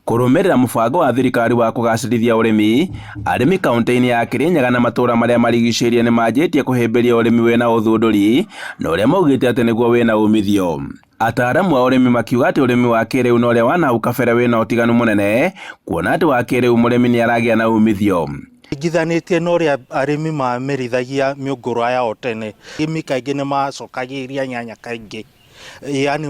Kũrũmĩrĩra mũbango wa thirikari wa kũgacĩrithia ũrĩmi, arĩmi kaunti-inĩ ya Kirinyaga na matũũra marĩa marigicĩirie nĩ manjĩtie kũhĩmbĩria ũrĩmi wĩna ũthundũri na ũrĩa maugĩte atĩ nĩguo wĩna umithio. Ataaramu a ũrĩmi makiuga atĩ ũrĩmi wa kĩrĩu na ũrĩa wa nahau kabere wĩna ũtiganu mũnene, kuona atĩ wa kĩrĩu mũrĩmi nĩ aragĩa na umithio. Ingithanĩtie na ũrĩa arĩmi mamerithagia mĩũngũrwa yao tene. Arĩmi kaingĩ nĩ macokagĩria nyanya kaingĩ. Yani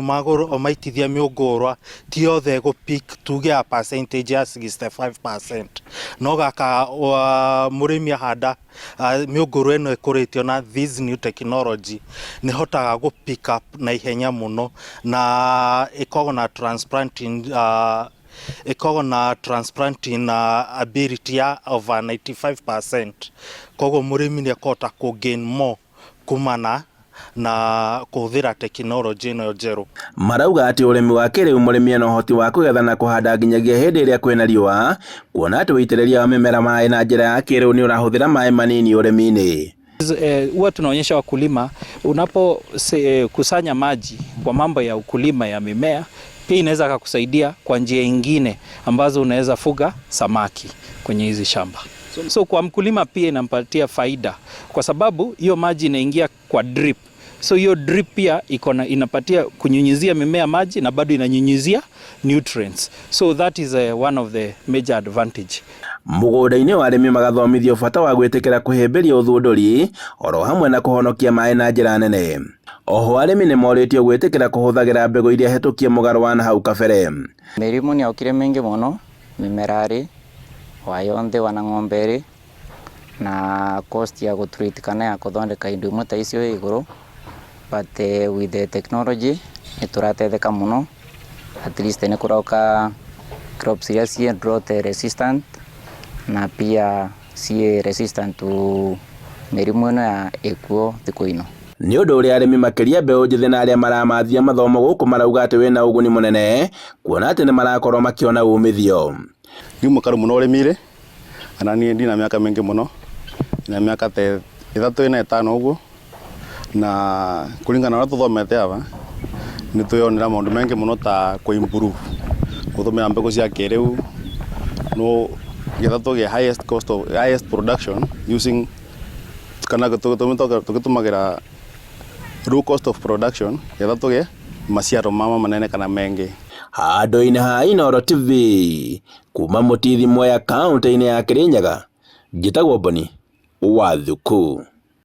maitithia mĩũngũrwa ti yothe gũ-peak tuge ya percentage ya 65%. No gaka mũrĩmi ahanda mĩũngũrwa ĩno ĩkũrĩtio na this new technology nĩ hotaga gũ-pick up na ihenya mũno na ĩkoragwo na transplanting ability ya over 95%. Koguo mũrĩmi nĩ ekũhota kũ-gain more kumana na kũhũthĩra tekinoronjĩ ĩno njerũ. Marauga atĩ ũrĩmi wa kĩrĩu mũrĩmi ena ũhoti wa kũgetha na kũhanda nginyagia hĩndĩ ĩrĩa kwĩna riũa, kuona atĩ ũitĩrĩria wa mĩmera maĩ na njĩra ya kĩrĩu nĩ ũrahũthĩra maĩ manini ũrĩmi-inĩ. Huwa tunaonyesha wakulima unapokusanya maji kwa mambo ya ukulima ya mimea, pia inaweza kukusaidia kwa njia nyingine ambazo unaweza fuga samaki kwenye hizi shamba. So kwa mkulima pia inampatia faida kwa sababu hiyo maji inaingia kwa drip. So hiyo drip pia inapatia kunyunyizia mimea maji na bado inanyunyizia nutrients. So that is one of the major advantage. Mũgũnda-inĩ wa arĩmi magathomithio bata wa gwĩtĩkĩra kũhĩmbĩria ũthundũri oro hamwe na kũhonokia maĩ na njĩra nene. Oho arĩmi nĩ morĩtio gwĩtĩkĩra kũhũthagĩra mbegũ iria hetũkie mũgarũ wa nahau kabere. Mĩrimũ nĩ yaukire mĩingĩ mũno mĩmera-rĩ wa yonthe wana ng'ombe-rĩ na cost ya gũtreat kana ya kũthondeka indo imwe ta icio igũrũ, but with the technology nĩ tũrateithĩka mũno, at least nĩ kũroka crops iria ciĩ drought resistant na pia ciĩ resistant to mĩrimũ ĩno ya ĩkuo thikũ ino. Nĩ ũndũ ũrĩa arĩmi makĩria mbeũ njĩthĩ na arĩa maramathia mathomo gũkũ marauga atĩ wĩna ũguni mũnene, kuona atĩ nĩ marakorwo makĩona umithio. Ni mũkaru mũno ũrĩmi-rĩ, ana niĩ ndina mĩaka mĩingĩ mũno, na mĩaka ta 35 ũguo, na kũringana na ũrĩa tũthomete haha nĩ twĩyonera maũndũ maingĩ mũno ta kũ-improve gũtũmĩra mbegũ cia kĩrĩu, no getha tũgĩe highest production using kana tũgĩtũmagĩra low cost of production getha tũgĩe maciaro manene kana mengi. Handũ-inĩ ha Inooro TV kuma Mũtithi Mwea kaunti-inĩ ya Kirinyaga, njĩtagwo Boni Wathuku.